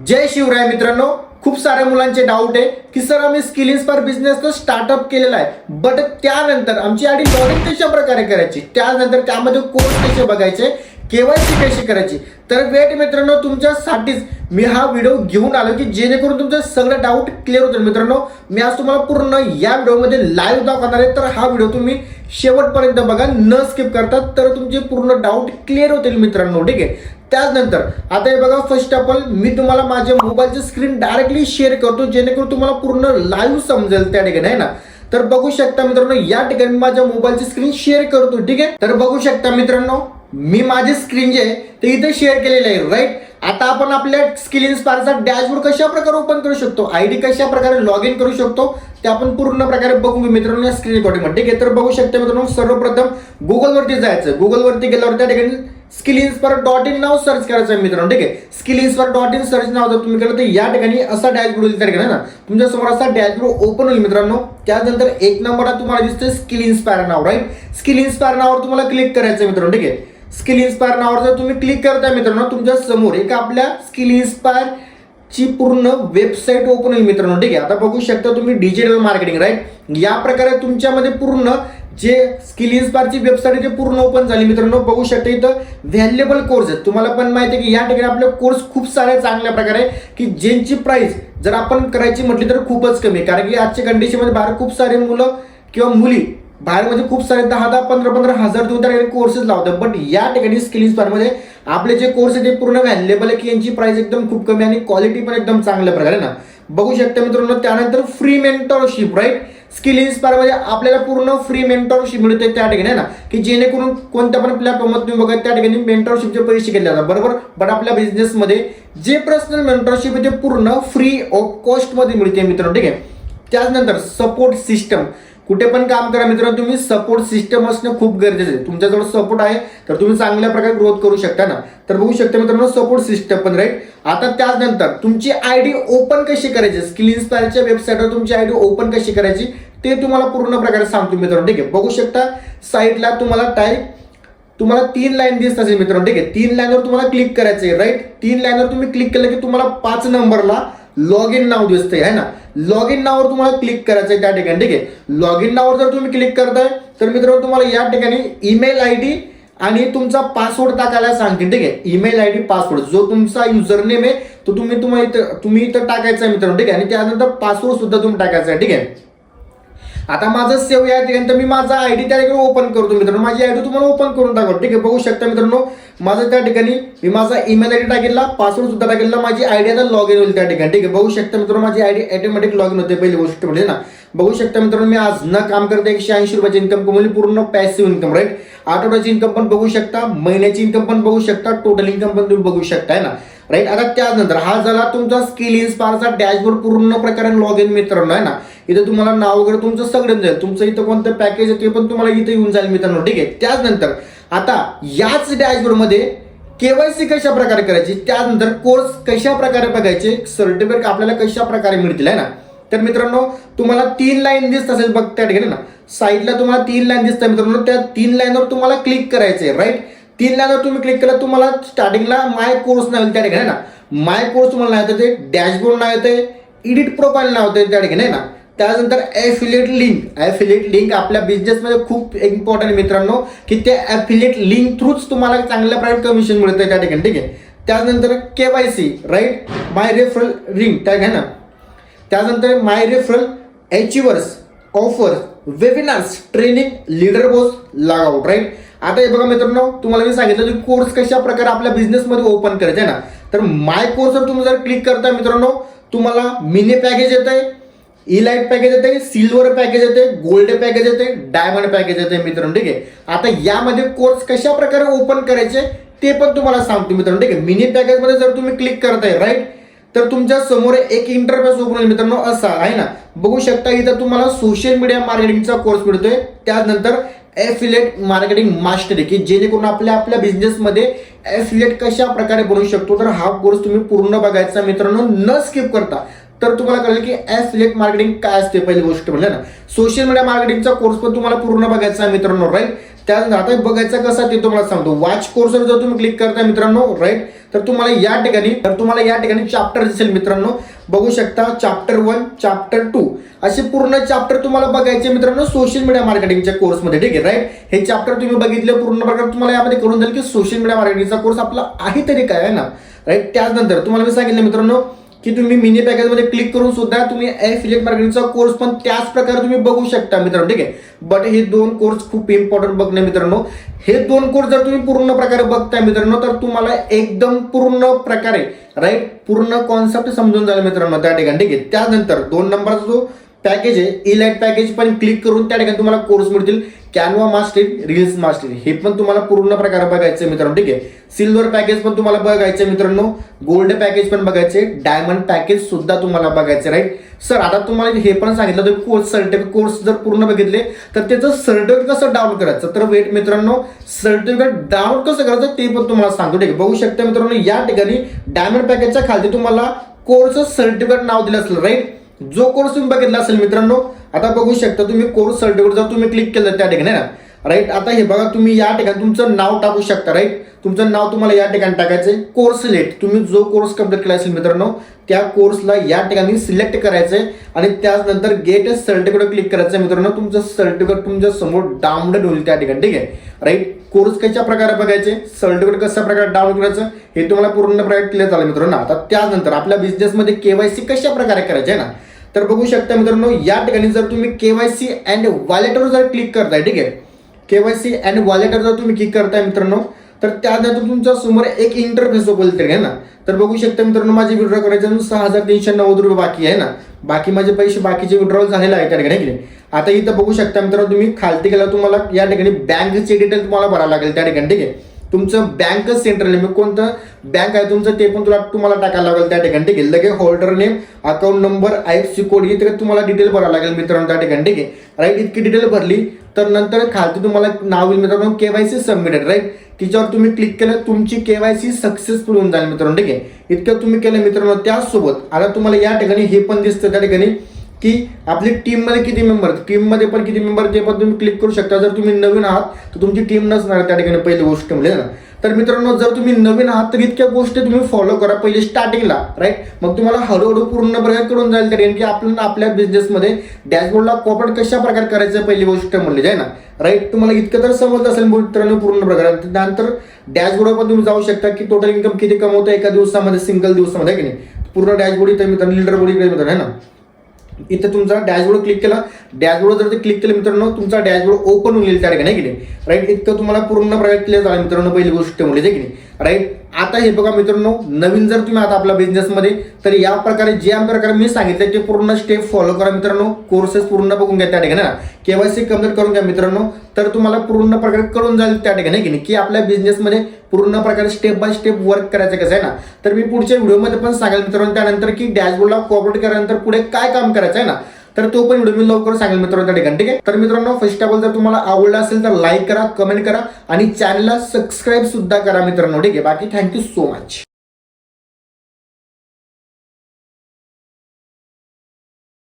जय शिवराय मित्रांनो, खूप साऱ्या मुलांचे डाऊट आहे की सर आम्ही स्किल इन्स्पायर बिझनेस तर स्टार्टअप केलेला आहे, बट त्यानंतर आमची आयडी लॉगिन कशा प्रकारे करायची, त्यानंतर त्यामध्ये कोर्स कसे बघायचे, केवायसी कशी करायची. तर वेट मित्रांनो, तुमच्यासाठीच मी हा व्हिडिओ घेऊन आलो की जेणेकरून तुमचं सगळं डाऊट क्लिअर होतील. मित्रांनो, मी आज तुम्हाला पूर्ण या व्हिडिओमध्ये लाईव्ह दाखवणार आहे, तर हा व्हिडिओ तुम्ही शेवटपर्यंत बघा न स्किप करता, तर तुमचे पूर्ण डाऊट क्लिअर होतील मित्रांनो. ठीक आहे. त्यानंतर आता हे बघा, फर्स्ट ऑफ ऑल मी तुम्हाला माझ्या मोबाईलची स्क्रीन डायरेक्टली शेअर करतो जेणेकरून तुम्हाला पूर्ण लाईव्ह समजेल त्या ठिकाणी, आहे ना. तर बघू शकता मित्रांनो, या ठिकाणी माझ्या मोबाईलची स्क्रीन शेअर करतो. ठीक आहे. तर बघू शकता मित्रांनो, मी माझी स्क्रीन जे आहे ते इथे शेअर केलेली आहे. राईट. आता आपण आपल्या स्किल इन्स्पायरचा डॅशबोर्ड कशा प्रकारे ओपन करू शकतो, आयडी कशा प्रकारे लॉग इन करू शकतो, ते आपण पूर्ण प्रकारे बघू मित्रांनो या स्क्रीन रेकॉर्डिंग. ठीक आहे. तर बघू शकता मित्रांनो, सर्वप्रथम गुगलवरती जायचं. गुगलवरती गेल्यावर त्या ठिकाणी skillinspire.in नाव सर्च करायचं आहे मित्रांनो. ठीक आहे. skillinspire.in सर्च नाव जर तुम्ही केलं तर या ठिकाणी असा डॅशबोर्ड येईल त्या ठिकाणी ना, तुमच्या समोर असा डॅशबोर्ड ओपन होईल मित्रांनो. त्यानंतर एक नंबरला तुम्हाला दिसतं स्किल इन्स्पायर नाव. राईट. स्किल इन्स्पायर नावावर तुम्हाला क्लिक करायचं आहे मित्रांनो. ठीक आहे. स्किल इन्स्पायर नावावर जर तुम्ही क्लिक करताय मित्रांनो, तुमच्या समोर एक आपल्या स्किल इन्स्पायर ची पूर्ण वेबसाईट ओपन होईल मित्रांनो. ठीक आहे. आता बघू शकता तुम्ही डिजिटल मार्केटिंग. राईट. या प्रकारे तुमच्यामध्ये पूर्ण जे स्किल इन्स्पायरची वेबसाईट आहे ते पूर्ण ओपन झाली मित्रांनो. बघू शकता इथं व्हॅल्युएबल कोर्स आहेत. तुम्हाला पण माहिती आहे की या ठिकाणी आपले कोर्स खूप सारे चांगल्या प्रकारे की ज्यांची प्राइस जर आपण करायची म्हटली तर खूपच कमी आहे, कारण की आजच्या कंडिशनमध्ये बाहेर खूप सारे मुलं किंवा मुली बाहेर म्हणजे खूप सारे 10-10, 15-15 हजार देऊन त्या कोर्सेस लावतात. बट या ठिकाणी स्किल इन्स्पायर मध्ये आपले जे कोर्स आहे ते पूर्ण व्हॅल्युएबल आहे की यांची प्राइस एकदम खूप कमी आणि क्वालिटी पण एकदम चांगल्या प्रकारे ना. बघू शकता मित्रांनो. त्यानंतर free mentorship. Right. Skill inspire मध्ये आपल्याला पूर्ण फ्री मेंटरशिप मिळते त्या ठिकाणी, ना, की जेणेकरून कोणत्या पण प्लॅटफॉर्मवर तुम्ही बघा त्या ठिकाणी मेंटरशिपचे पैसे घेतले जातात. बरोबर. बट आपल्या बिझनेसमध्ये जे पर्सनल मेंटरशिप आहे ते पूर्ण फ्री ऑफ कॉस्ट मध्ये मिळते मित्रांनो. ठीक आहे. त्यानंतर सपोर्ट सिस्टम. कुठे पण काम करा मित्रांनो, तुम्ही सपोर्ट सिस्टम असणं खूप गरजेचं आहे. तुमच्याजवळ सपोर्ट आहे तर तुम्ही चांगल्या प्रकारे ग्रोथ करू शकता ना. तर बघू शकता मित्रांनो सपोर्ट सिस्टम पण. राईट. आता त्यानंतर तुमची आयडी ओपन कशी करायची, स्किल इन्स्पायरच्या वेबसाईटवर तुमची आयडी ओपन कशी करायची ते तुम्हाला पूर्ण प्रकारे सांगतो मित्रांनो. ठीक आहे. बघू शकता साईटला तुम्हाला तुम्हाला 3 लाईन दिसत असेल मित्रांनो. ठीक आहे. 3 लाईनवर तुम्हाला क्लिक करायचं आहे. राईट. 3 लाईनवर तुम्ही क्लिक केलं की तुम्हाला 5 नंबरला लॉग इन नाव दिसतंय, आहे ना. लॉग इन नावावर तुम्हाला क्लिक करायचं आहे त्या ठिकाणी. ठीक आहे. लॉग इन नावावर जर तुम्ही क्लिक करताय तर मित्रांनो तुम्हाला या ठिकाणी ईमेल आयडी आणि तुमचा पासवर्ड टाकायला सांगतील. ठीक आहे. ईमेल आयडी, पासवर्ड जो तुमचा युजर नेम आहे तो तुम्ही इथं टाकायचा आहे मित्रांनो. ठीक आहे. आणि त्यानंतर पासवर्ड सुद्धा तुम्ही टाकायचा आहे. ठीक आहे. आता माझं सेव्ह या ठिकाणी, तर मी माझा आयडी त्या ठिकाणी ओपन करतो मित्रांनो. माझी आयडी तुम्हाला ओपन करून टाकतो. ठीक आहे. बघू शकता मित्रांनो, माझं त्या ठिकाणी मी माझा ईमेल आयडी टाकेला, पासवर्ड सुद्धा टाकेला, माझी आयडी आता लॉग इन होईल त्या ठिकाणी. ठीक आहे. बघू शकता मित्रांनो, माझी आयडी ऑटोमॅटिक लॉग इन होते पहिली गोष्ट म्हणजे ना. बघू शकता मित्रांनो, मी आज न काम करता 180 रुपयाची इन्कम कमवली, पूर्ण पॅसिव्ह इन्कम. राईट. आठवड्याची इन्कम पण बघू शकता, महिन्याची इन्कम पण बघू शकता, टोटल इन्कम पण तुम्ही बघू शकता, आहे ना. राईट. आता त्यानंतर हा झाला तुमचा स्किल इन्स्पायरचा डॅशबोर्ड पूर्ण प्रकारे लॉग इन मित्रांनो, आहे ना. इथे तुम्हाला नाव वगैरे तुमचं सगळं जाईल, तुमचं इथं कोणतं पॅकेज आहे ते पण तुम्हाला इथे येऊन जाईल मित्रांनो. ठीक आहे. त्यानंतर आता याच डॅशबोर्ड मध्ये केवायसी कशा प्रकारे करायची, त्यानंतर कोर्स कशा प्रकारे बघायचे, सर्टिफिकेट आपल्याला कशा प्रकारे मिळतील, आहे ना. तर मित्रांनो तुम्हाला 3 लाईन दिसत असेल बघ त्या ठिकाणी ना, साईडला तुम्हाला 3 लाईन दिसतात मित्रांनो. त्या 3 लाईनवर तुम्हाला क्लिक करायचे. राईट. 3 लाईनवर तुम्ही क्लिक केलं, तुम्हाला स्टार्टिंगला माय कोर्स नाव त्या ठिकाणी ना. माय कोर्स तुम्हाला नाव येतं, ते डॅशबोर्ड नाव येते, एडिट प्रोफाईल नाव येते त्या ठिकाणी, ना. त्यानंतर ॲफिलिएट लिंक. ॲफिलिएट लिंक आपल्या बिझनेसमध्ये खूप इम्पॉर्टंट आहे मित्रांनो, की त्या ॲफिलिएट लिंक थ्रूच तुम्हाला चांगल्या प्रकारे कमिशन मिळतं त्या ठिकाणी. ठीक आहे. त्यानंतर KYC. Right. My referral link त्या ठिकाणी ना. त्यानंतर my referral achievers, offers, webinars, training, leaderboard, log out. Right. आता हे बघा मित्रांनो, तुम्हाला मी सांगितलं की कोर्स कशा प्रकारे आपल्या बिझनेसमध्ये ओपन करायचे ना. तर माय कोर्सवर तुम्ही जर क्लिक करताय मित्रांनो, तुम्हाला मिनी पॅकेज येतंय, इलाइट पॅकेज येते, सिल्वर पॅकेज येते, गोल्ड पॅकेज येते, डायमंड पॅकेज येते मित्रांनो. ठीक आहे. आता यामध्ये कोर्स कशा प्रकारे ओपन करायचे ते पण तुम्हाला सांगतो मित्रांनो. ठीक आहे. मिनी पॅकेज मध्ये जर तुम्ही क्लिक करताय, राईट, तर तुमच्या समोर एक इंटरफेस ओपन होईल मित्रांनो, असा आहे ना. बघू शकता इथं तुम्हाला सोशल मीडिया मार्केटिंगचा कोर्स मिळतोय, त्यानंतर ॲफिलिएट मार्केटिंग मास्टरी, की जेणेकरून आपल्या बिझनेसमध्ये ॲफिलिएट कशा प्रकारे बनवू शकतो. तर हा कोर्स तुम्ही पूर्ण बघायचा मित्रांनो न स्किप करता, तर तुम्हाला कळेल की ॲफिलिएट मार्केटिंग काय असते पहिली गोष्ट म्हणजे ना. सोशल मीडिया मार्केटिंगचा कोर्स पण तुम्हाला पूर्ण बघायचा आहे मित्रांनो. राईट. त्यानंतर आता बघायचं कसं ते तुम्हाला सांगतो. वॉच कोर्सवर जर तुम्ही क्लिक करताय मित्रांनो, राईट, तर तुम्हाला या ठिकाणी चॅप्टर दिसेल मित्रांनो. बघू शकता चॅप्टर 1, चॅप्टर 2 असे पूर्ण चॅप्टर तुम्हाला बघायचे मित्रांनो सोशल मीडिया मार्केटिंगच्या कोर्समध्ये. ठीक आहे, राईट. हे चॅप्टर तुम्ही बघितले पूर्ण प्रकार तुम्हाला यामध्ये कळून जाईल की सोशल मीडिया मार्केटिंगचा कोर्स आपला आहे तरी काय आहे ना, राईट. त्यानंतर तुम्हाला मी सांगितलं मित्रांनो की तुम्ही मिनी पॅकेजमध्ये क्लिक करून सुद्धा तुम्ही एफिलिएट मार्केटिंगचा कोर्स पण त्याच प्रकारे तुम्ही बघू शकता मित्रांनो. ठीक आहे, बट हे 2 कोर्स खूप इम्पॉर्टंट बघणे मित्रांनो. हे 2 कोर्स जर तुम्ही पूर्ण प्रकारे बघताय मित्रांनो तर तुम्हाला एकदम पूर्ण प्रकारे, राईट, पूर्ण कॉन्सेप्ट समजून जाईल मित्रांनो त्या ठिकाणी. ठीक आहे, त्यानंतर 2 नंबरचा जो पॅकेज आहे इलाइट पॅकेज पण क्लिक करून त्या ठिकाणी तुम्हाला कोर्स मिळतील. कॅनवा मास्टरी, रील्स मास्टरी हे पण तुम्हाला पूर्ण प्रकारे बघायचं मित्रांनो. ठीक आहे, सिल्वर पॅकेज पण तुम्हाला बघायचं मित्रांनो, गोल्ड पॅकेज पण बघायचे, डायमंड पॅकेज सुद्धा तुम्हाला बघायचे, राईट. सर आता तुम्हाला हे पण सांगितलं तुम्ही कोर्स सर्टिफिकेट कोर्स जर पूर्ण बघितले तर त्याचं सर्टिफिकेट कसं डाउनलोड करायचं, तर वेट मित्रांनो, सर्टिफिकेट डाउनलोड कसं करायचं ते पण तुम्हाला सांगतो. ठीक आहे, बघू शकता मित्रांनो या ठिकाणी डायमंड पॅकेजच्या खाली तुम्हाला कोर्स सर्टिफिकेट नाव दिलं असेल, राईट. जो कोर्स तुम्ही बघितला असेल मित्रांनो, आता बघू शकता तुम्ही कोर्स सर्टिफिकेट जर तुम्ही क्लिक केलं त्या ठिकाणी ना, राईट. आता हे बघा तुम्ही या ठिकाणी तुमचं नाव टाकू शकता, राईट. तुमचं नाव तुम्हाला या ठिकाणी टाकायचंय. कोर्स सिलेक्ट, तुम्ही जो कोर्स कंप्लीट केला असेल मित्रांनो त्या कोर्सला या ठिकाणी सिलेक्ट करायचंय आणि त्यानंतर गेट सर्टिफिकेट क्लिक करायचं मित्रांनो. तुमचं सर्टिफिकेट तुमच्या समोर डाउनलोड होईल त्या ठिकाणी. ठीक आहे, राईट. कोर्स कशा प्रकारे बघायचे, सर्टिफिकेट कशा प्रकारे डाउनलोड करायचं हे तुम्हाला पूर्ण प्रकारे क्लिअर झालं मित्रांनो. आता त्यानंतर आपल्या बिझनेसमध्ये केवायसी कशा प्रकारे करायचे आहे ना, तर बघू शकता मित्रांनो या ठिकाणी जर तुम्ही केवायसी अँड वॉलेटवर जर क्लिक करताय, ठीक आहे, केवायसी अँड वॉलेटवर जर तुम्ही क्लिक करताय मित्रांनो तर त्यानंतर तुमच्या समोर एक इंटरफेस ओपन तरी आहे ना. तर बघू शकता मित्रांनो माझे विड्रॉ करायचे 6,390 रुपये बाकी आहे ना, बाकी माझे पैसे बाकीचे विड्रॉल झालेले आहे त्या ठिकाणी. आता इथं बघू शकता मित्रांनो तुम्ही खालती गेला तुम्हाला या ठिकाणी बँकचे डिटेल तुम्हाला भरावं लागेल त्या ठिकाणी. ठीक आहे, तुमचं बँक सेंट्रल नेम कोणतं बँक आहे तुमचं ते पण तुम्हाला टाकायला लागेल त्या ठिकाणी. ठीक आहे, लगे holder name, account number, IFSC code हे तुम्हाला डिटेल भरावं लागेल मित्रांनो त्या ठिकाणी. ठीक आहे, राईट. इतकी डिटेल भरली तर नंतर खालती तुम्हाला नाव येईल मित्रांनो केवायसी सबमिटेड, राईट. तिच्यावर तुम्ही क्लिक केलं तुमची केवायसी सक्सेसफुल होऊन जाईल मित्रांनो. ठीक आहे, इतकं तुम्ही केलं मित्रांनो. त्यासोबत आता तुम्हाला या ठिकाणी हे पण दिसतं त्या ठिकाणी की आपली टीममध्ये किती मेंबर, टीममध्ये पण किती मेंबर ते पण तुम्ही क्लिक करू शकता. जर तुम्ही नवीन आहात तर तुमची टीम नसणार त्या ठिकाणी पहिली गोष्ट म्हणजे ना. तर मित्रांनो जर तुम्ही नवीन आहात तर इतक्या गोष्टी तुम्ही फॉलो करा पहिले स्टार्टिंगला, राईट. मग तुम्हाला हळूहळू पूर्ण प्रकारे करून जाईल कारण की आपल्याला आपल्या बिझनेसमध्ये डॅशबोर्डला कॉपरेट कशा प्रकारे करायचं पहिली गोष्ट म्हणली आहे ना, राईट. तुम्हाला इतकं तर समजलं असेल मित्रांनो पूर्ण प्रकारे. त्यानंतर डॅशबोर्डवर पण तुम्ही जाऊ शकता की टोटल इन्कम किती कमवतो एका दिवसामध्ये, सिंगल दिवसामध्ये की नाही. पूर्ण डॅशबोर्ड इथे मित्रांनो लीडर बोर्ड इकडे मित्रांनो आहे ना. इथे तुमचा डॅशबोर्ड क्लिक केला, डॅशबोर्ड जर ते क्लिक केलं मित्रांनो तुमचा डॅशबोर्ड ओपन होईल त्या ठिकाणी की नाही, राईट. इतकं तुम्हाला पूर्ण प्रकारे क्लिअर झालं मित्रांनो पहिली गोष्ट म्हणजे की नाही, राईट. आता हे बघा मित्रांनो नवीन जर तुम्ही आता आपल्या बिझनेसमध्ये तर या प्रकारे ज्या प्रकारे मी सांगितलं ते पूर्ण स्टेप फॉलो करा मित्रांनो. कोर्सेस पूर्ण बघून घ्या त्या ठिकाणी ना, केवायसी कंप्लीट करून घ्या मित्रांनो. तर तुम्हाला पूर्ण प्रकारे कळून जाईल त्या ठिकाणी की नाही की आपल्या बिझनेसमध्ये पूर्ण प्रकारे स्टेप बाय स्टेप वर्क करायचं कसं आहे ना. तर मी पुढच्या व्हिडिओमध्ये पण सांगेल मित्रांनो त्यानंतर की डॅशबोर्डला कॉपरेट केल्यानंतर पुढे काय काम करायचं आहे ना, तर तो पण व्हिडिओ मी लवकर सांगेल मित्रांनो त्या ठिकाणी. ठीक आहे, तर मित्रांनो फर्स्ट ऑफ ऑल जर तुम्हाला आवडला असेल तर लाईक करा, कमेंट करा आणि चॅनलला सबस्क्राईब सुद्धा करा मित्रांनो. ठीक आहे, बाकी थँक्यू सो मच.